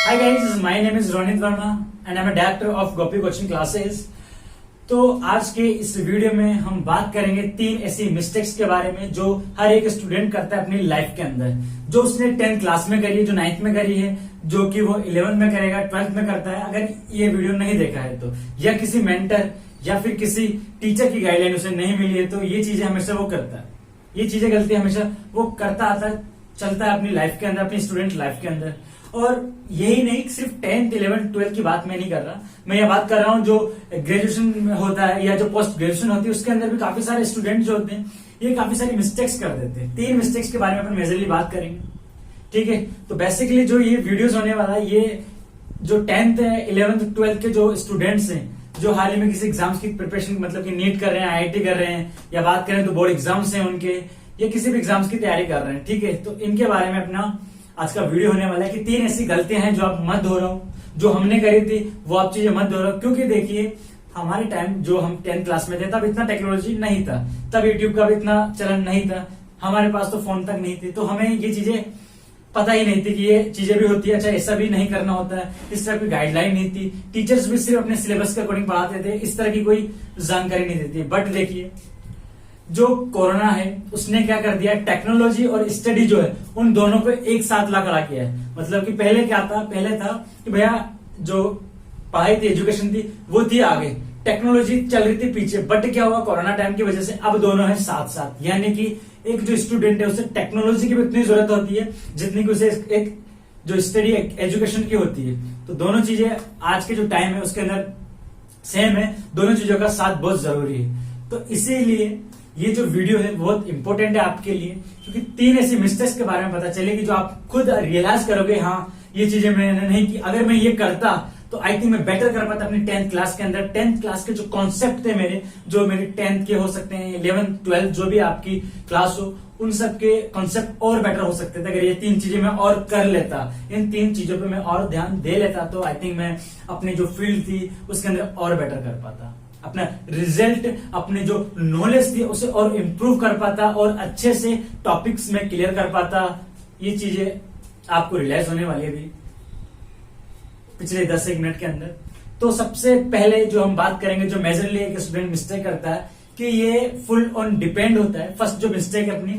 Hi guys, my name is Ronit Verma and I'm a director of Gopi Coaching Classes। तो आज के इस video में हम बात करेंगे 3 ऐसी मिस्टेक्स के बारे में जो हर एक स्टूडेंट करता है अपनी लाइफ के अंदर, जो उसने 10th क्लास में करी है, जो 9th में करी है, जो कि वो 11th में करेगा, 12th में करता है। अगर ये वीडियो नहीं देखा है तो, या किसी मेंटर या फिर किसी टीचर की गाइडलाइन उसे नहीं मिली है तो ये चीजें हमेशा वो करता है, ये चीजें गलती हमेशा वो करता आता चलता है अपनी लाइफ के अंदर, अपनी स्टूडेंट लाइफ के अंदर। और यही नहीं, सिर्फ 10th, 11th, 12th की बात मैं नहीं कर रहा, मैं ये बात कर रहा हूँ जो ग्रेजुएशन में होता है या जो पोस्ट ग्रेजुएशन होती है उसके अंदर भी काफी सारे स्टूडेंट जो होते हैं ये काफी सारी मिस्टेक्स कर देते हैं। 3 मिस्टेक्स के बारे में अपन मेजरली बात करेंगे, ठीक है। तो बेसिकली जो ये वीडियोस होने वाला है, ये जो 10th है, 11th, 12th के जो स्टूडेंट्स हैं जो हाल ही में किसी एग्जाम्स की प्रिपरेशन मतलब कि नीट कर रहे हैं, IIT कर रहे हैं, या बात करें तो बोर्ड एग्जाम्स हैं उनके, या किसी भी एग्जाम्स की तैयारी कर रहे हैं, ठीक है। तो इनके बारे में अपना आज का वीडियो होने वाला है कि 3 ऐसी गलतियां हैं जो आप मत दोहराओ, जो हमने करी थी वो आप चीजें मत दोहराओ। क्योंकि देखिए, हमारे टाइम जो हम 10th क्लास में थे तब इतना टेक्नोलॉजी नहीं था, तब यूट्यूब का भी इतना चलन नहीं था, हमारे पास तो फोन तक नहीं थे, तो हमें ये चीजें पता ही नहीं थी कि ये चीजें भी होती है, अच्छा ऐसा भी नहीं करना होता है, इस तरह की गाइडलाइन नहीं थी। टीचर्स भी सिर्फ अपने सिलेबस के अकॉर्डिंग पढ़ाते थे, इस तरह की कोई जानकारी नहीं देती। बट देखिए, जो कोरोना है उसने क्या कर दिया, टेक्नोलॉजी और स्टडी जो है उन दोनों को एक साथ ला खड़ा किया है। मतलब कि पहले क्या था, पहले था कि भैया जो पढ़ाई थी, एजुकेशन थी, वो थी आगे, टेक्नोलॉजी चल रही थी पीछे। बट क्या हुआ, कोरोना टाइम की वजह से अब दोनों है साथ साथ, यानी कि एक जो स्टूडेंट है उसे टेक्नोलॉजी की भी उतनी जरूरत होती है जितनी कि उसे एक जो स्टडी एजुकेशन की होती है। तो दोनों चीजें आज के जो टाइम है उसके अंदर सेम है, दोनों चीजों का साथ बहुत जरूरी है। तो इसीलिए ये जो वीडियो है बहुत इंपॉर्टेंट है आपके लिए, क्योंकि 3 ऐसी मिस्टेक्स के बारे में पता चलेगी जो आप खुद रियलाइज करोगे, हाँ ये चीजें मैंने नहीं की, अगर मैं ये करता तो आई थिंक मैं बेटर कर पाता अपनी 10th क्लास के अंदर। 10th क्लास के जो कॉन्सेप्ट थे मेरे, जो मेरे 10th के हो सकते हैं, 11th, 12th जो भी आपकी क्लास हो, उन सब के कॉन्सेप्ट और बेटर हो सकते थे अगर ये 3 चीजें मैं और कर लेता, इन 3 चीजों पे मैं और ध्यान दे लेता, तो आई थिंक मैं अपनी जो फील्ड थी उसके अंदर और बेटर कर पाता, अपना रिजल्ट, अपने जो नॉलेज थी उसे और इम्प्रूव कर पाता और अच्छे से टॉपिक्स में क्लियर कर पाता। ये चीजें आपको रियलाइज होने वाली है अभी पिछले 10 मिनट के अंदर। तो सबसे पहले जो हम बात करेंगे, जो मेजरली एक स्टूडेंट मिस्टेक करता है कि ये फुल ऑन डिपेंड होता है। फर्स्ट जो मिस्टेक है अपनी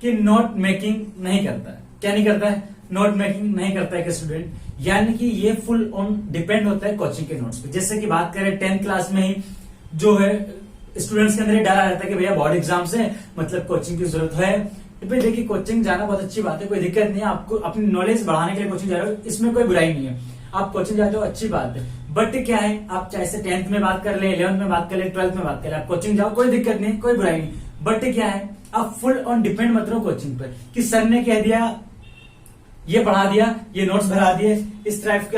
कि नोट मेकिंग नहीं करता है। क्या नहीं करता है? नोट मेकिंग नहीं करता है स्टूडेंट, यानी कि ये फुल ऑन डिपेंड होता है कोचिंग के नोट्स पे। जैसे कि बात करें 10th क्लास में ही जो है स्टूडेंट्स के अंदर ये डर आ रहता है कि भैया बोर्ड एग्जाम्स है, मतलब कोचिंग की जरूरत है। तो भाई देखिए, कोचिंग जाना बहुत अच्छी बात है, कोई दिक्कत नहीं है, आपको अपनी नॉलेज बढ़ाने के लिए कोचिंग जा रहे हो, इसमें कोई बुराई नहीं है, आप कोचिंग जाते हो अच्छी बात है। बट क्या है, आप चाहे से 10th में बात कर ले, 11th में बात कर ले, 12th में बात कर ले, आप कोचिंग जाओ, कोई दिक्कत नहीं, कोई बुराई नहीं। बट क्या है, आप फुल ऑन डिपेंड मत रहो कोचिंग पर कि सर ने कह दिया, ये पढ़ा दिया, ये नोट्स भरा दिए, इस टाइप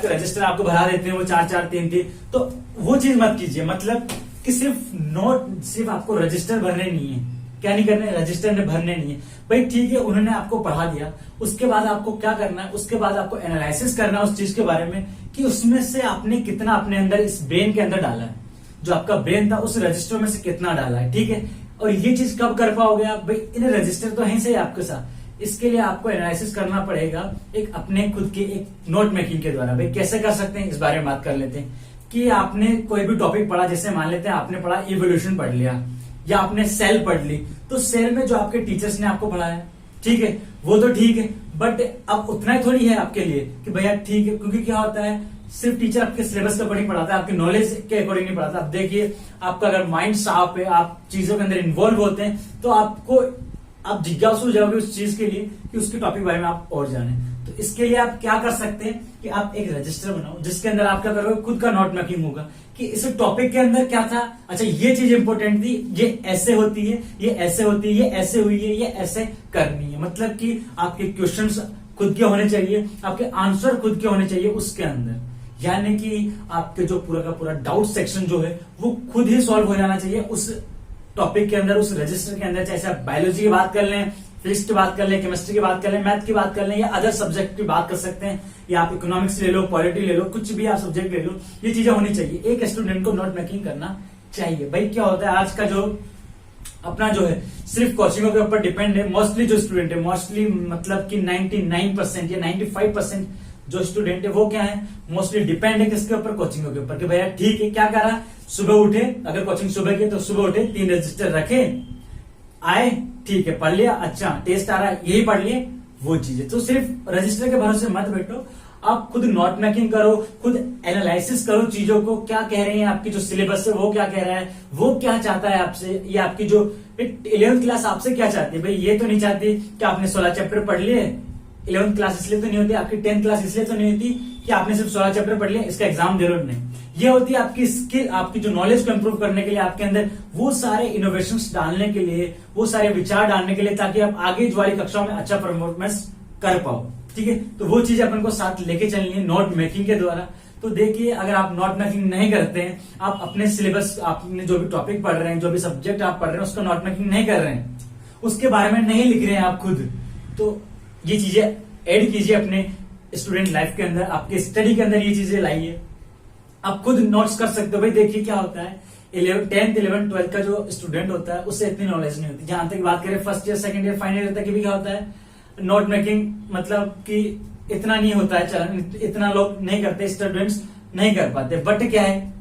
के रजिस्टर आपको भरा देते हैं वो 4-4, 3-3, तो वो चीज मत कीजिए। मतलब कि सिर्फ आपको रजिस्टर भरने नहीं है, क्या नहीं करने, रजिस्टर ने भरने नहीं है भाई, ठीक है, उन्होंने आपको पढ़ा दिया, उसके बाद आपको क्या करना है, उसके बाद आपको एनालिसिस करना है उस चीज के बारे में कि उसमें से आपने कितना अपने अंदर, इस ब्रेन के अंदर डाला है, जो आपका ब्रेन था उस रजिस्टर में से कितना डाला है, ठीक है। और ये चीज कब कर पाओगे आप भाई, इन रजिस्टर तो है सही आपके साथ, इसके लिए आपको एनालिसिस करना पड़ेगा एक अपने खुद के एक नोट मेकिंग के द्वारा। भाई कैसे कर सकते हैं, इस बारे में बात कर लेते हैं कि आपने कोई भी टॉपिक पढ़ा, जैसे मान लेते हैं आपने पढ़ा इवोल्यूशन पढ़ लिया या आपने सेल पढ़ ली, तो सेल में जो आपके टीचर्स ने आपको पढ़ाया, ठीक है, वो तो ठीक है, बट अब उतना ही थोड़ी है आपके लिए कि भैया ठीक है, क्योंकि क्या होता है, सिर्फ टीचर आपके सिलेबस के अकॉर्डिंग पढ़ाता है, आपके नॉलेज के अकॉर्डिंग नहीं पढ़ाता। अब देखिए, आपका अगर माइंड साफ है, आप चीजों के अंदर इन्वॉल्व होते हैं, तो आप जिज्ञासु हो जाओगे उस चीज के लिए कि उसके टॉपिक बारे में आप और जाने। तो इसके लिए आप क्या कर सकते हैं कि आप एक रजिस्टर बनाओ जिसके अंदर आप क्या करोगे, खुद का नोट मेकिंग होगा कि इस टॉपिक के अंदर क्या था, अच्छा ये चीज इंपॉर्टेंट थी, ये ऐसे होती है, ये ऐसे होती है, ये ऐसे हुई है, ये ऐसे करनी है। मतलब कि आपके क्वेश्चंस खुद के होने चाहिए, आपके आंसर खुद के होने चाहिए उसके अंदर, यानी कि आपके जो पूरा का पूरा डाउट सेक्शन जो है वो खुद ही सॉल्व हो जाना चाहिए उस टॉपिक के अंदर, उस रजिस्टर के अंदर। चाहे आप बायोलॉजी की बात कर लें, फिजिक्स की बात कर लें, केमिस्ट्री की बात कर लें, मैथ की बात कर लें, या अदर सब्जेक्ट की बात कर सकते हैं, या आप इकोनॉमिक्स ले लो, पॉलिटी ले लो, कुछ भी आप सब्जेक्ट ले लो, ये चीजें होनी चाहिए। एक स्टूडेंट को नोट मेकिंग करना चाहिए। भाई क्या होता है, आज का जो अपना जो है सिर्फ कोचिंगों के ऊपर डिपेंड है। मोस्टली जो स्टूडेंट है, मोस्टली मतलब कि 99% या 95% जो स्टूडेंट है वो क्या है, मोस्टली डिपेंड है किसके ऊपर, कोचिंग के ऊपर, कि भैया ठीक है क्या करा, सुबह उठे, अगर कोचिंग सुबह की तो सुबह उठे, 3 रजिस्टर रखे, आए, ठीक है पढ़ लिया, अच्छा टेस्ट आ रहा है यही पढ़ लिए, वो चीजें। तो सिर्फ रजिस्टर के भरोसे मत बैठो, आप खुद नोट मेकिंग करो, खुद एनालिसिस करो चीजों को, क्या कह रहे हैं आपकी जो सिलेबस है वो क्या कह रहा है, वो क्या चाहता है आपसे, ये आपकी जो 11th क्लास आपसे क्या चाहती है। भाई ये तो नहीं चाहती कि आपने 16 चैप्टर पढ़ लिए, 11th क्लास इसलिए तो नहीं होती, आपकी 10th क्लास इसलिए तो नहीं होती कि आपने सिर्फ 16 चैप्टर पढ़ लिए, इसका एग्जाम दे रहे, नहीं। ये होती है आपकी स्किल, आपकी जो नॉलेज को इंप्रूव करने के लिए, आपके अंदर वो सारे इनोवेशंस डालने के लिए, वो सारे विचार डालने के लिए, ताकि आप आगे वाली कक्षाओं में अच्छा परफॉर्मेंस कर पाओ। ठीक है, तो वो चीजें अपन को साथ लेके चलनी है नोट मेकिंग के द्वारा। तो देखिए, अगर आप नोट मेकिंग नहीं करते हैं, आप अपने सिलेबस, आपने जो भी टॉपिक पढ़ रहे हैं, जो भी सब्जेक्ट आप पढ़ रहे हैं, उसका नोट मेकिंग नहीं कर रहे हैं, उसके बारे में नहीं लिख रहे हैं आप खुद, तो ये चीजें ऐड कीजिए अपने स्टूडेंट लाइफ के अंदर, आपके स्टडी के अंदर ये चीजें लाइए। आप खुद नोट्स कर सकते हो। भाई देखिए क्या होता है, 10th 11th 12th का जो स्टूडेंट होता है उससे इतनी नॉलेज नहीं होती। जहां तक बात करें first year, second year, final year तक भी क्या होता है, नोट मेकिंग मतलब कि इतना नहीं होता है चलन, इतना लोग नहीं करते, स्टूडेंट्स नहीं कर पाते। बट क्या है,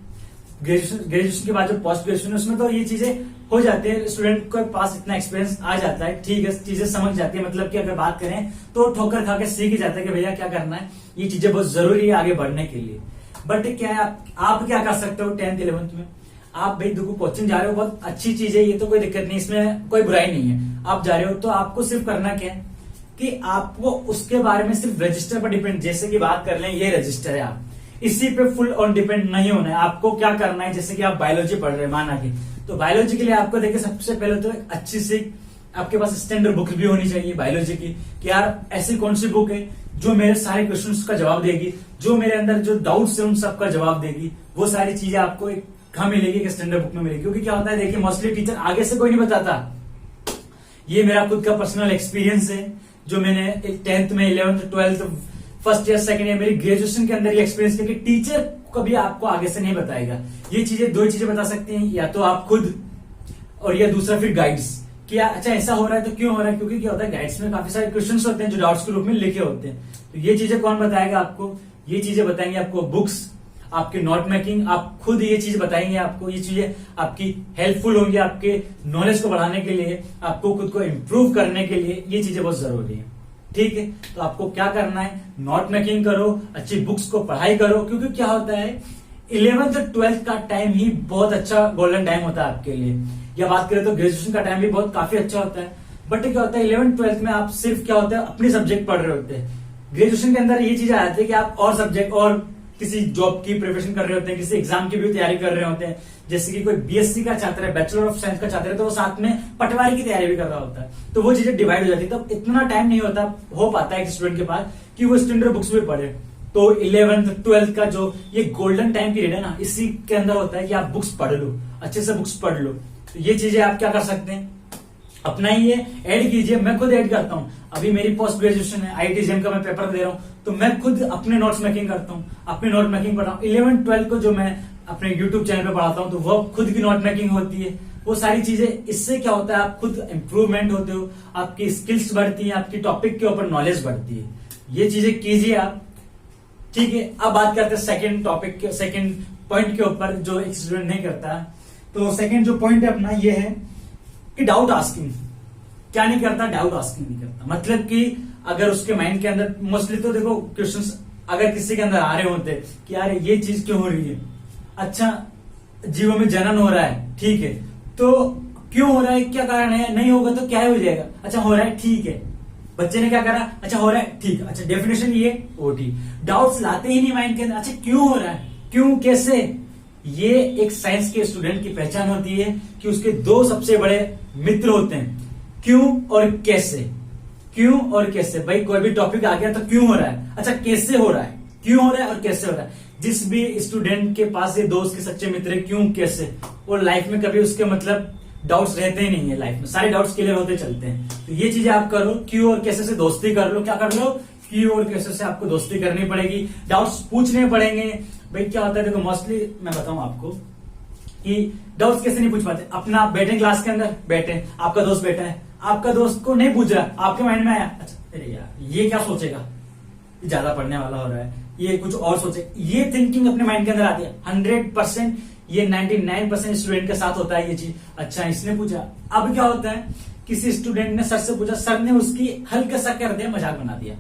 ग्रेजुएशन के बाद जो पोस्ट ग्रेजुएशन, उसमें तो ये चीजें हो जाती है, स्टूडेंट के पास इतना एक्सपीरियंस आ जाता है, ठीक है, चीजें समझ जाती है। मतलब कि अगर बात करें तो ठोकर खा के सीख ही जाता है कि भैया क्या करना है, ये चीजें बहुत जरूरी है आगे बढ़ने के लिए। बट क्या है, आप क्या कर सकते हो 10th 11th में, आप भाई देखो कोचिंग जा रहे हो, बहुत अच्छी चीज है, ये तो कोई दिक्कत नहीं, इसमें कोई बुराई नहीं है। आप जा रहे हो तो आपको सिर्फ करना क्या है कि आपको उसके बारे में सिर्फ रजिस्टर पर डिपेंड, जैसे कि बात कर लें ये रजिस्टर है, आप इसी पे फुल ऑन डिपेंड नहीं होना है। आपको क्या करना है, जैसे कि आप बायोलॉजी पढ़ रहे हैं माना कि, तो बायोलॉजी के लिए आपको देखिए सबसे पहले तो अच्छी सी आपके पास स्टैंडर्ड बुक भी होनी चाहिए बायोलॉजी की, कि यार ऐसी कौन सी बुक है जो मेरे सारे क्वेश्चंस का जवाब देगी, जो मेरे अंदर जो डाउट्स है उन सबका जवाब देगी। वो सारी चीजें आपको एक कहाँ मिलेगी, कि स्टैंडर्ड बुक में मिलेगी। क्योंकि क्या होता है, देखिए मोस्टली टीचर आगे से कोई नहीं बताता, ये मेरा खुद का पर्सनल एक्सपीरियंस है, जो मैंने 10th में, 11th 12th first year second year मेरी ग्रेजुएशन के अंदर ये एक्सपीरियंस है कि टीचर कभी आपको आगे से नहीं बताएगा। ये चीजें, दो ही चीजें बता सकते हैं, या तो आप खुद, और या दूसरा फिर गाइड्स, कि अच्छा ऐसा हो रहा है तो क्यों हो रहा है। क्योंकि क्या होता है, गाइड्स में काफी सारे क्वेश्चंस होते हैं जो डाउट्स के रूप में लिखे होते हैं। तो ये चीजें कौन बताएगा आपको, ये चीजें बताएंगे आपको बुक्स, आपके नोट मेकिंग, आप खुद ये चीज बताएंगे आपको। ये चीजें आपकी हेल्पफुल होंगी आपके नॉलेज को बढ़ाने के लिए, आपको खुद को इम्प्रूव करने के लिए, ये चीजें बहुत जरूरी है। ठीक है, तो आपको क्या करना है, नोट मेकिंग करो, अच्छी बुक्स को पढ़ाई करो। क्योंकि क्या होता है, 11th और 12th का टाइम ही बहुत अच्छा गोल्डन टाइम होता है आपके लिए। या बात करें तो ग्रेजुएशन का टाइम भी बहुत काफी अच्छा होता है। बट क्या होता है, 11th 12th में आप सिर्फ क्या होता है, अपने सब्जेक्ट पढ़ रहे होते हैं। ग्रेजुएशन के अंदर ये चीज आ जाती है कि आप और सब्जेक्ट, और किसी जॉब की प्रिपरेशन कर रहे होते हैं, किसी एग्जाम की भी तैयारी कर रहे होते हैं। जैसे कि कोई बीएससी का छात्र है, बैचलर ऑफ साइंस का छात्र है, तो वो साथ में पटवारी की तैयारी भी कर रहा होता है। तो वो चीजें डिवाइड हो जाती है, तो इतना टाइम नहीं होता हो पाता है एक स्टूडेंट के पास कि वो स्टैंडर्ड बुक्स भी पढ़े। तो 11th 12th का जो ये गोल्डन टाइम पीरियड है ना, इसी के अंदर होता है कि आप बुक्स पढ़ लो, अच्छे से बुक्स पढ़ लो। तो ये चीजें आप क्या कर सकते हैं, अपना ही ये ऐड कीजिए। मैं खुद ऐड करता हूँ, अभी मेरी पोस्ट ग्रेजुएशन है, IIT का मैं पेपर दे रहा हूँ, तो मैं खुद अपने नोट्स मेकिंग करता हूँ, अपनी नोट मेकिंग पढ़ा हूँ। 11th 12th को जो मैं अपने यूट्यूब चैनल पे पढ़ाता हूँ, तो वो खुद की नोट मेकिंग होती है। वो सारी चीजें, इससे क्या होता है, आप खुद इंप्रूवमेंट होते हो, आपकी स्किल्स बढ़ती है, आपकी टॉपिक के ऊपर नॉलेज बढ़ती है। ये चीजें कीजिए आप। ठीक है, अब बात करते हैं सेकेंड टॉपिक के, सेकेंड पॉइंट के ऊपर, जो एक स्टूडेंट नहीं करता। तो सेकेंड जो पॉइंट है अपना ये है कि डाउट आस्किंग। क्या नहीं करता, डाउट आस्किंग नहीं करता। मतलब कि अगर उसके माइंड के अंदर, मोस्टली तो देखो क्वेश्चंस अगर किसी के अंदर आ रहे होते कि यार ये चीज क्यों हो रही है, अच्छा जीवों में जनन हो रहा है, ठीक है, तो क्यों हो रहा है, क्या कारण है, नहीं होगा तो क्या हो जाएगा, अच्छा हो रहा है, ठीक है, बच्चे ने क्या करा, अच्छा हो रहा है, ठीक, अच्छा डेफिनेशन ये वो ठीक। डाउट्स लाते ही नहीं माइंड के अंदर, अच्छा क्यों हो रहा है, क्यों, कैसे। ये एक साइंस के स्टूडेंट की पहचान होती है कि उसके दो सबसे बड़े मित्र होते हैं, क्यों और कैसे। क्यों और कैसे, भाई कोई भी टॉपिक आ गया तो क्यों हो रहा है, अच्छा कैसे हो रहा है, क्यों हो रहा है और कैसे हो रहा है। जिस भी स्टूडेंट के पास ये दोस्त के सच्चे मित्र है, क्यों कैसे, और लाइफ में कभी उसके मतलब डाउट्स रहते ही नहीं है, लाइफ में सारे डाउट्स क्लियर होते चलते हैं। तो ये चीजें आप करो, क्यों और कैसे से दोस्ती कर लो। क्या कर लो, क्यों और कैसे से आपको दोस्ती करनी पड़ेगी, डाउट्स पूछने पड़ेंगे। भाई क्या होता है, देखो मोस्टली मैं बताऊं आपको कि डाउट्स कैसे नहीं पूछ पाते। अपना बैठे क्लास के अंदर, बैठे आपका दोस्त बैठा है, आपका दोस्त को नहीं पूछ रहा, आपके माइंड में आया, अच्छा अरे यार ये क्या सोचेगा, ज्यादा पढ़ने वाला हो रहा है, ये कुछ और सोचे, ये थिंकिंग अपने माइंड के अंदर आती है। 100% ये 99% स्टूडेंट के साथ होता है ये चीज। अच्छा इसने पूछा, अब क्या होता है, किसी स्टूडेंट ने सर से पूछा, सर ने उसकी हल्का सा कर दिया, मजाक बना दिया।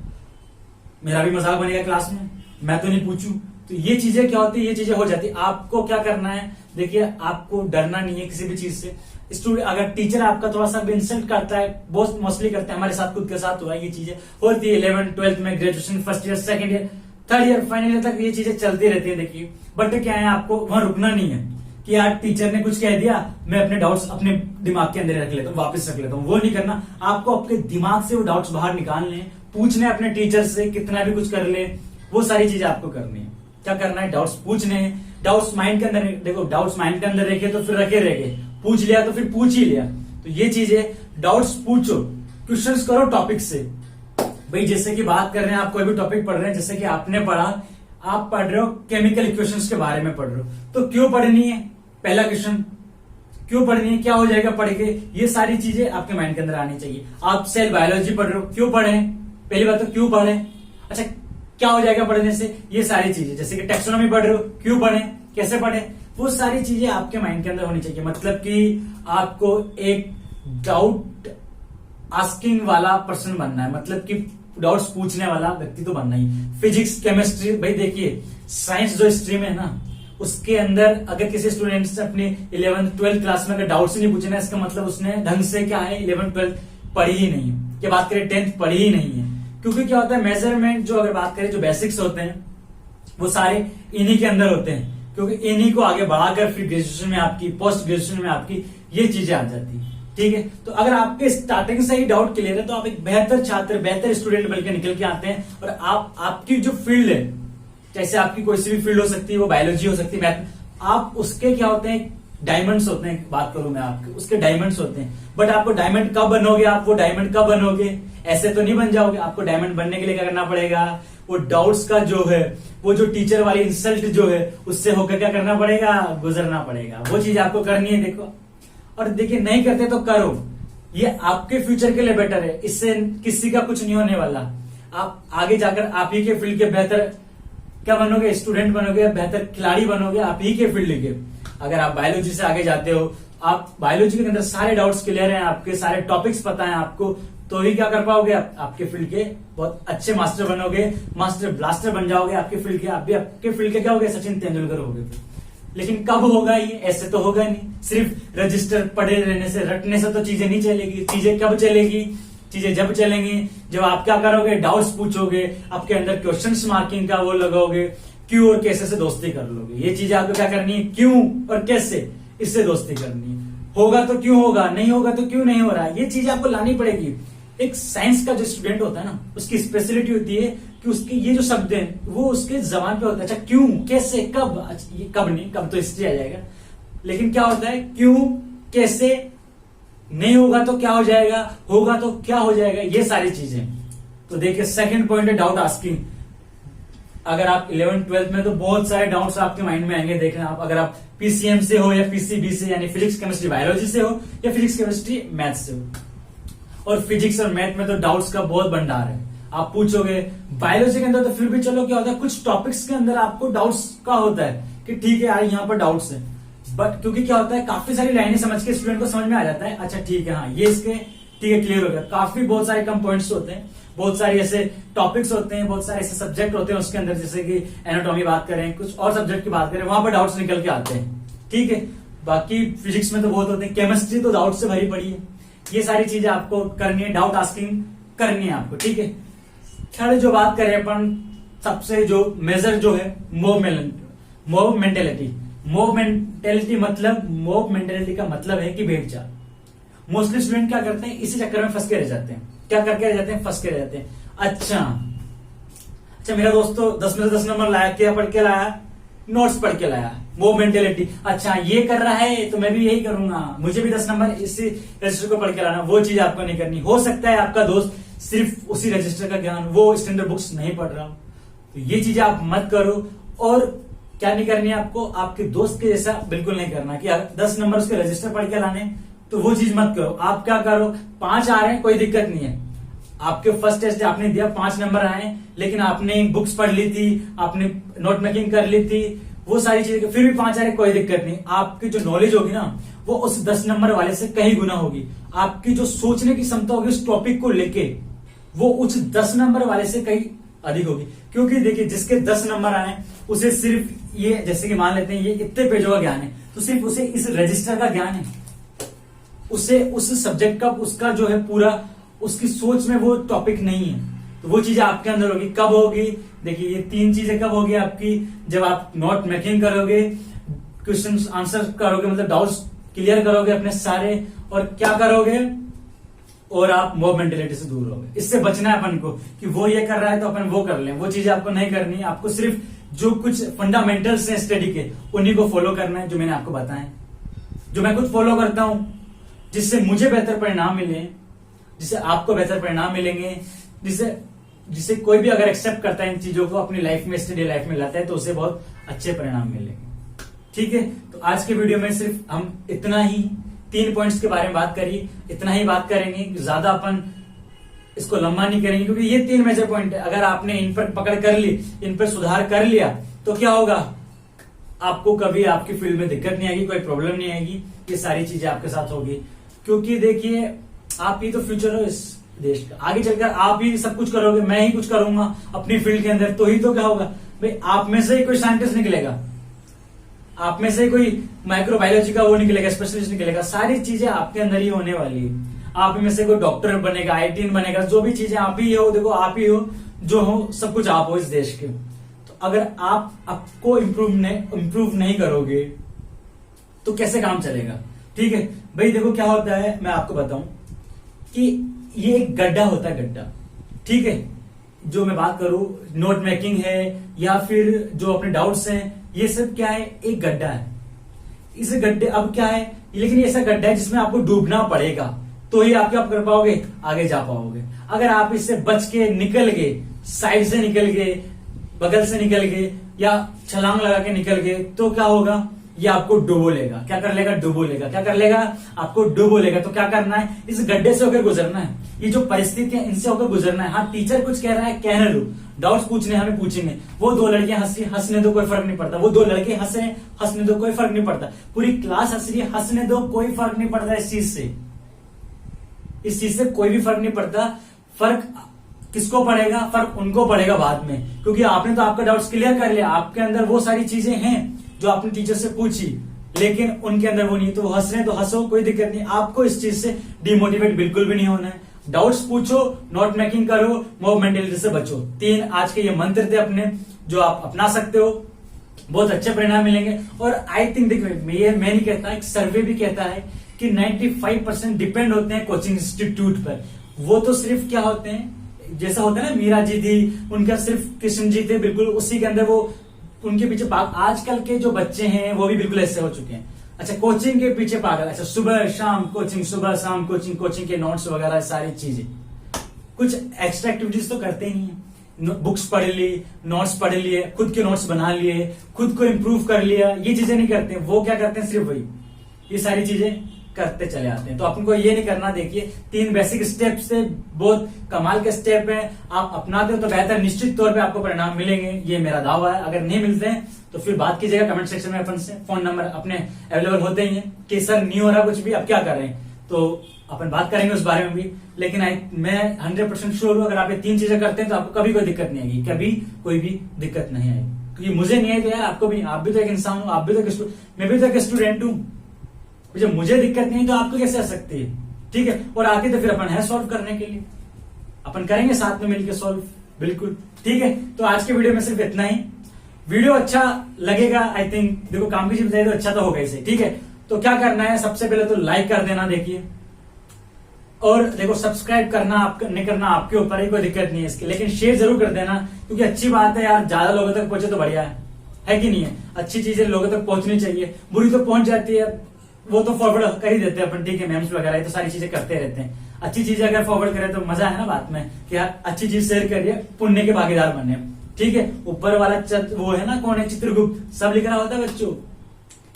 मेरा भी मजाक बनेगा क्लास में, मैं तो नहीं पूछूं। तो ये चीजें क्या होती है, ये चीजें हो जाती है। आपको क्या करना है, देखिए आपको डरना नहीं है किसी भी चीज से। स्टूडेंट अगर टीचर आपका थोड़ा सा इंसल्ट करता है, बहुत मोस्टली करते हैं, हमारे साथ खुद के साथ हुआ है, ये चीजें होती है 11th 12th में, graduation first year second year third year final year तक ये चीजें चलती रहती है। देखिए बट क्या है, आपको वहां रुकना नहीं है कि यार टीचर ने कुछ कह दिया, मैं अपने डाउट्स अपने दिमाग के अंदर रख लेता हूँ, वापस रख लेता हूँ, वो नहीं करना। आपको अपने दिमाग से वो डाउट्स बाहर निकालने हैं, पूछने अपने टीचर से, कितना भी कुछ कर ले, वो सारी चीजें आपको करनी है। क्या करना है, डाउट्स पूछने हैं। डाउट्स माइंड के अंदर, देखो डाउट्स माइंड के अंदर रखे तो फिर रखे रह गए, पूछ लिया तो फिर पूछ ही लिया। तो ये चीजें, डाउट्स पूछो, क्वेश्चंस करो टॉपिक से। भाई जैसे कि बात कर रहे हैं, आप कोई भी टॉपिक पढ़ रहे हैं, जैसे कि आपने पढ़ा, आप पढ़ रहे हो केमिकल इक्वेशंस के बारे में पढ़ रहे हो, तो क्यों पढ़नी है, पहला क्वेश्चन क्यों पढ़नी है, क्या हो जाएगा पढ़ के, ये सारी चीजें आपके माइंड के अंदर आनी चाहिए। आप सेल बायोलॉजी पढ़ रहे हो, क्यों पढ़े, पहली बात तो क्यों पढ़े, अच्छा क्या हो जाएगा पढ़ने से, ये सारी चीजें। जैसे कि टेक्सोनॉमी पढ़ रहे हो, क्यों पढ़े, कैसे पढ़े, वो सारी चीजें आपके माइंड के अंदर होनी चाहिए। मतलब कि आपको एक डाउट आस्किंग वाला पर्सन बनना है, मतलब कि डाउट्स पूछने वाला व्यक्ति तो बनना ही। फिजिक्स केमिस्ट्री, भाई देखिए साइंस जो स्ट्रीम है ना, उसके अंदर अगर किसी स्टूडेंट से अपनी 11th 12th क्लास में अगर डाउट्स नहीं पूछे ना, इसका मतलब उसने ढंग से क्या है 11th 12th पढ़ी ही नहीं है, क्या बात करें 10th पढ़ी ही नहीं है। क्योंकि क्या होता है, मेजरमेंट जो अगर बात करें, जो बेसिक्स होते हैं वो सारे इन्हीं के अंदर होते हैं, क्योंकि इन्हीं को आगे बढ़ाकर फिर ग्रेजुएशन में आपकी, पोस्ट ग्रेजुएशन में आपकी ये चीजें आ जाती है। ठीक है, तो अगर आपके स्टार्टिंग से ही डाउट क्लियर है तो आप एक बेहतर छात्र, बेहतर स्टूडेंट बनकर निकल के आते हैं। और आपकी जो फील्ड है, जैसे आपकी कोई सी भी फील्ड हो सकती है, वो बायोलॉजी हो सकती है, मैथ, आप उसके क्या होते हैं, डायमंड्स होते हैं। बात करूं मैं आपके, उसके डायमंड्स होते हैं। बट आपको डायमंड कब बनोगे, आप वो डायमंड कब बनोगे, ऐसे तो नहीं बन जाओगे। आपको डायमंड बनने के लिए क्या करना पड़ेगा, वो डाउट्स का जो है, वो जो टीचर वाली इंसल्ट जो है, उससे होकर क्या करना पड़ेगा, गुजरना पड़ेगा। वो चीज आपको करनी है। देखो, और देखिए नहीं करते तो करो, ये आपके फ्यूचर के लिए बेटर है, इससे किसी का कुछ नहीं होने वाला। आप आगे जाकर आप ही के फील्ड के बेहतर क्या बनोगे, स्टूडेंट बनोगे, बेहतर खिलाड़ी बनोगे आप ही के फील्ड के। अगर आप बायोलॉजी से आगे जाते हो, आप बायोलॉजी के अंदर सारे डाउट्स क्लियर हैं, आपके सारे टॉपिक्स पता है आपको, तो ही क्या कर पाओगे, आपके फील्ड के बहुत अच्छे मास्टर बनोगे, मास्टर ब्लास्टर बन जाओगे आपके फील्ड के। आप भी आपके फील्ड के क्या होगे, सचिन तेंदुलकर होगे। लेकिन कब होगा ये, ऐसे तो होगा नहीं। सिर्फ रजिस्टर पढ़े रहने से, रटने से तो चीजें नहीं चलेगी। चीजें कब चलेगी, चीजें जब चलेंगी जब आप क्या करोगे, डाउट्स पूछोगे, आपके अंदर क्वेश्चंस मार्किंग का वो लगाओगे, क्यों और कैसे से दोस्ती कर लोगे। ये चीजें आपको क्या करनी है, क्यों और कैसे, इससे दोस्ती करनी है। होगा तो क्यों होगा, नहीं होगा तो क्यों नहीं हो रहा है, ये चीजें आपको लानी पड़ेगी। एक साइंस का जो स्टूडेंट होता है ना, उसकी स्पेशलिटी होती है कि उसके ये जो शब्द हैं वो उसके जबान पे होता है। अच्छा क्यों, कैसे, कब, अच्छा ये कब नहीं, कब तो हिस्ट्री आ जाएगा, लेकिन क्या होता है क्यों, कैसे, नहीं होगा तो क्या हो जाएगा, होगा तो क्या हो जाएगा, ये सारी चीजें। तो देखिए सेकंड पॉइंट है डाउट आस्किंग। अगर आप 11th 12th में तो बहुत सारे डाउट्स आपके माइंड में आएंगे। देखना आप, अगर आप पीसीएम से हो या पीसीबी से, यानी फिजिक्स केमिस्ट्री बायोलॉजी से हो या फिजिक्स केमिस्ट्री मैथ से हो, और फिजिक्स और मैथ में तो डाउट्स का बहुत भंडार है। आप पूछोगे बायोलॉजी के अंदर तो फिर भी चलो क्या होता है, कुछ टॉपिक्स के अंदर आपको डाउट्स का होता है कि ठीक है यार यहाँ पर डाउट्स है, बट क्योंकि क्या होता है काफी सारी लाइनें समझ के स्टूडेंट को समझ में आ जाता है, अच्छा ठीक है, हाँ ये इसके ठीक है क्लियर हो गया। काफी बहुत सारे कम पॉइंट्स होते हैं, बहुत सारे ऐसे टॉपिक्स होते हैं, बहुत सारे ऐसे सब्जेक्ट होते हैं उसके अंदर, जैसे कि एनाटॉमी बात करें, कुछ और सब्जेक्ट की बात करें, वहां पर डाउट्स निकल के आते हैं। ठीक है, बाकी फिजिक्स में तो बहुत होते हैं, केमिस्ट्री तो डाउट से भरी पड़ी है। ये सारी चीजें आपको करनी है, डाउट आस्किंग करनी है आपको। ठीक है, थर्ड जो बात करें अपन, सबसे जो मेजर जो है मोब मेंटेलिटी। मोब मेंटेलिटी का मतलब है कि भेड़ चाल। मोस्टली स्टूडेंट क्या करते हैं, इसी चक्कर में फंस के रह जाते हैं। क्या करके रह जाते हैं, फंस के रह जाते हैं। अच्छा मेरा दोस्त तो 10 में से 10 नंबर लाया, क्या पढ़ के लाया, नोट्स पढ़ के लाया, वो मेंटेलिटी। अच्छा ये कर रहा है तो मैं भी यही करूंगा, मुझे भी 10 नंबर इसी रजिस्टर को पढ़ के लाना, वो चीज आपको नहीं करनी। हो सकता है आपका दोस्त सिर्फ उसी रजिस्टर का ज्ञान, वो स्टैंडर्ड बुक्स नहीं पढ़ रहा, तो ये चीजें आप मत करो। और क्या नहीं करनी है आपको, आपके दोस्त के जैसा बिल्कुल नहीं करना कि 10 नंबर उसके रजिस्टर पढ़ के लाने, तो वो चीज मत करो। आप क्या करो, 5 आ रहे हैं कोई दिक्कत नहीं है, आपके फर्स्ट टेस्ट आपने दिया 5 नंबर आए, लेकिन आपने बुक्स पढ़ ली थी, आपने नोट मेकिंग कर ली थी, वो सारी चीजें, फिर भी 5 आ रहे, कोई दिक्कत नहीं। आपकी जो नॉलेज होगी ना वो उस 10 नंबर वाले से कहीं गुना होगी। आपकी जो सोचने की क्षमता होगी उस टॉपिक को लेके वो उस 10 नंबर वाले से कहीं अधिक होगी। क्योंकि देखिए जिसके 10 नंबर आए उसे सिर्फ ये, जैसे कि मान लेते हैं ये इतने पेजों का ज्ञान है, तो सिर्फ उसे इस रजिस्टर का ज्ञान है, उसे उस सब्जेक्ट का उसका जो है पूरा उसकी सोच में वो टॉपिक नहीं है। तो वो चीजें आपके अंदर होगी, कब होगी? देखिए ये 3 चीजें कब होगी आपकी, जब आप नोट मेकिंग करोगे, क्वेश्चन आंसर करोगे, मतलब डाउट्स क्लियर करोगे अपने सारे, और क्या करोगे, और आप मॉब मेंटेलिटी से दूर रहोगे। इससे बचना है अपन को कि वो ये कर रहा है तो अपन वो कर लें, वो चीजें आपको नहीं करनी है। आपको सिर्फ जो कुछ फंडामेंटल्स हैं स्टडी के उन्हीं को फॉलो करना है, जो मैंने आपको बताया, जो मैं खुद फॉलो करता हूं, जिससे मुझे बेहतर परिणाम मिले, जिससे आपको बेहतर परिणाम मिलेंगे, जिससे कोई भी अगर एक्सेप्ट करता है इन चीजों को अपनी लाइफ में, स्टडी लाइफ में लाता है, तो उसे बहुत अच्छे परिणाम मिलेंगे। ठीक है, तो आज के वीडियो में सिर्फ हम इतना ही 3 पॉइंट्स के बारे में बात करी, इतना ही बात करेंगे, ज्यादा अपन इसको लंबा नहीं करेंगे, क्योंकि ये 3 मेजर पॉइंट है। अगर आपने इन पर पकड़ कर ली, इन पर सुधार कर लिया, तो क्या होगा, आपको कभी आपकी फील्ड में दिक्कत नहीं आएगी, कोई प्रॉब्लम नहीं आएगी, ये सारी चीजें आपके साथ होगी। क्योंकि देखिए आप ही तो फ्यूचर हो इस देश का, आगे चलकर आप ही सब कुछ करोगे, मैं ही कुछ करूंगा अपनी फील्ड के अंदर, तो ही तो क्या होगा भाई, आप में से ही कोई साइंटिस्ट निकलेगा, आप में से कोई माइक्रोबायोलॉजी का वो निकलेगा, स्पेशलिस्ट निकलेगा, सारी चीजें आपके अंदर ही होने वाली है। आप में से कोई डॉक्टर बनेगा, आईटीएन बनेगा, जो भी चीजें आप ही हो, देखो आप ही हो, जो हो सब कुछ आप हो इस देश के। तो अगर आप आपको इम्प्रूव नहीं करोगे तो कैसे काम चलेगा? ठीक है भाई, देखो क्या होता है, मैं आपको बताऊं कि ये एक गड्ढा होता है, गड्ढा। ठीक है, जो मैं बात करूं नोट मेकिंग है या फिर जो अपने डाउट्स हैं, ये सब क्या है, एक गड्ढा है। इस गड्ढे अब क्या है, लेकिन ये ऐसा गड्ढा है जिसमें आपको डूबना पड़ेगा, तो ही आप क्या कर पाओगे, आगे जा पाओगे। अगर आप इससे बच के निकल गए, साइड से निकल गए, बगल से निकल गए, या छलांग लगा के निकल गए, तो क्या होगा, ये आपको डुबो लेगा। क्या कर लेगा, डुबो लेगा। क्या कर लेगा, आपको डुबो लेगा। तो क्या करना है, इस गड्ढे से होकर गुजरना है, ये जो परिस्थिति है इनसे होकर गुजरना है। हाँ, टीचर कुछ कह रहा है, कहने दो, डाउट्स पूछने हमें पूछेंगे, वो 2 लड़कियां हंसने दो, कोई फर्क नहीं पड़ता, वो 2 लड़के हंसने दो, कोई फर्क नहीं पड़ता, पूरी क्लास हंस रही है, हंसने दो, कोई फर्क नहीं पड़ता। इस चीज से कोई भी फर्क नहीं पड़ता। फर्क किसको पड़ेगा, फर्क उनको पड़ेगा बाद में, क्योंकि आपने तो आपका डाउट्स क्लियर कर लिया, आपके अंदर वो सारी चीजें हैं जो आपने टीचर से पूछी, लेकिन उनके अंदर वो नहीं, तो वो हंस रहे तो हंसो, कोई दिक्कत नहीं। आपको इस चीज से डिमोटिवेट बिल्कुल भी नहीं होना है। डाउट्स पूछो, नोट मेकिंग करो, मॉब मेंटेलिटी से बचो। 3 आज के ये मंत्र थे अपने, जो आप अपना सकते हो, बहुत अच्छे परिणाम मिलेंगे। और आई थिंक देखिए, मैं नहीं कहता, एक सर्वे भी कहता है कि 95% डिपेंड होते हैं कोचिंग इंस्टीट्यूट पर। वो तो सिर्फ क्या होते हैं, जैसा होता है ना, मीरा जी थी, उनका सिर्फ कृष्ण जी थे, बिल्कुल उसी के अंदर वो उनके पीछे आजकल के जो बच्चे हैं वो भी बिल्कुल ऐसे हो चुके हैं। अच्छा, कोचिंग के पीछे पागल, अच्छा सुबह शाम कोचिंग, सुबह शाम कोचिंग, कोचिंग के नोट्स वगैरह सारी चीजें, कुछ एक्स्ट्रा एक्टिविटीज तो करते ही नहीं। बुक्स पढ़ ली, नोट्स पढ़ लिए, खुद के नोट्स बना लिए, खुद को इम्प्रूव कर लिया, ये चीजें नहीं करते। वो क्या करते हैं, सिर्फ वही ये सारी चीजें करते चले आते हैं। तो अपन को ये नहीं करना। देखिए 3 बेसिक स्टेप से बहुत कमाल के स्टेप हैं, आप अपनाते हो तो बेहतर निश्चित तौर पे आपको परिणाम मिलेंगे, ये मेरा दावा है। अगर नहीं मिलते हैं तो फिर बात कीजिएगा कमेंट सेक्शन में, अपन से फोन नंबर अपने अवेलेबल होते ही हैं कि सर नहीं हो रहा कुछ भी, अब क्या कर रहे हैं, तो अपन बात करेंगे उस बारे में भी। लेकिन मैं 100% श्योर हूं, अगर आप ये 3 चीजें करते हैं तो आपको कभी कोई दिक्कत नहीं आएगी, कभी कोई भी दिक्कत नहीं आएगी। क्योंकि मुझे नहीं आई तो यार आपको भी, आप भी तो एक इंसान हो, आप भी तो मैं भी तो एक स्टूडेंट हूं, जब मुझे दिक्कत नहीं तो आपको कैसे आ सकती है? ठीक है, और आगे तो फिर अपन है सॉल्व करने के लिए, अपन करेंगे साथ में मिलकर सॉल्व, बिल्कुल। ठीक है, तो आज के वीडियो में सिर्फ इतना ही। वीडियो अच्छा लगेगा, आई थिंक, देखो काम की चीज बताइए तो अच्छा तो होगा इसे। ठीक है, तो क्या करना है, सबसे पहले तो लाइक कर देना, देखिए, और देखो सब्सक्राइब करना नहीं करना आपके ऊपर है, कोई दिक्कत नहीं है इसकी, लेकिन शेयर जरूर कर देना, क्योंकि अच्छी बात है यार, ज्यादा लोगों तक पहुंचे तो बढ़िया है कि नहीं है? अच्छी चीजें लोगों तक पहुंचनी चाहिए, बुरी तो पहुंच जाती है, वो तो फॉरवर्ड कर ही देते हैं अपन। ठीक है, मेम्स वगैरह तो सारी चीजें करते रहते हैं। अच्छी चीजें अगर फॉरवर्ड करें तो मजा है ना बात में, कि यार अच्छी चीज शेयर करिए, पुण्य के भागीदार बने। ठीक है, ऊपर वाला वो है ना, कौन है, चित्रगुप्त, सब लिख रहा होता है बच्चों,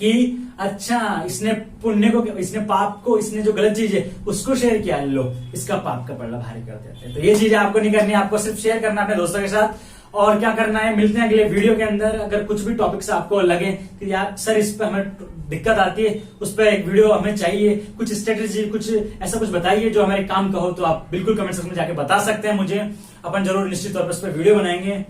कि अच्छा इसने पुण्य को, इसने पाप को, इसने जो गलत चीज है उसको शेयर किया, लो इसका पाप का पल्ला भारी कर देते हैं। तो ये चीजें आपको नहीं करनी है, आपको सिर्फ शेयर करना अपने दोस्तों के साथ। और क्या करना है, मिलते हैं अगले वीडियो के अंदर। अगर कुछ भी टॉपिक्स आपको लगे कि यार सर इस पे हमें दिक्कत आती है, उस पर एक वीडियो हमें चाहिए, कुछ स्ट्रेटेजी, कुछ ऐसा कुछ बताइए जो हमारे काम का हो, तो आप बिल्कुल कमेंट सेक्शन में जाके बता सकते हैं मुझे। अपन जरूर निश्चित तौर पर इस पर वीडियो बनाएंगे,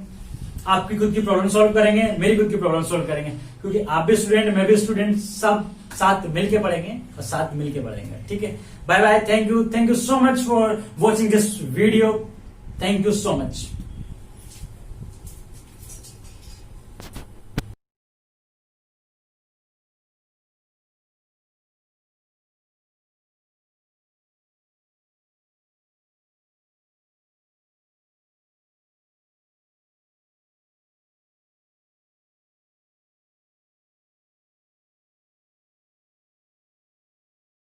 आपकी खुद की प्रॉब्लम सॉल्व करेंगे, मेरी खुद की प्रॉब्लम सॉल्व करेंगे, क्योंकि आप भी स्टूडेंट, मैं भी स्टूडेंट, सब साथ मिलके पढ़ेंगे और साथ मिलके पढ़ेंगे। ठीक है, bye bye, thank you so much for watching this video, thank you so much.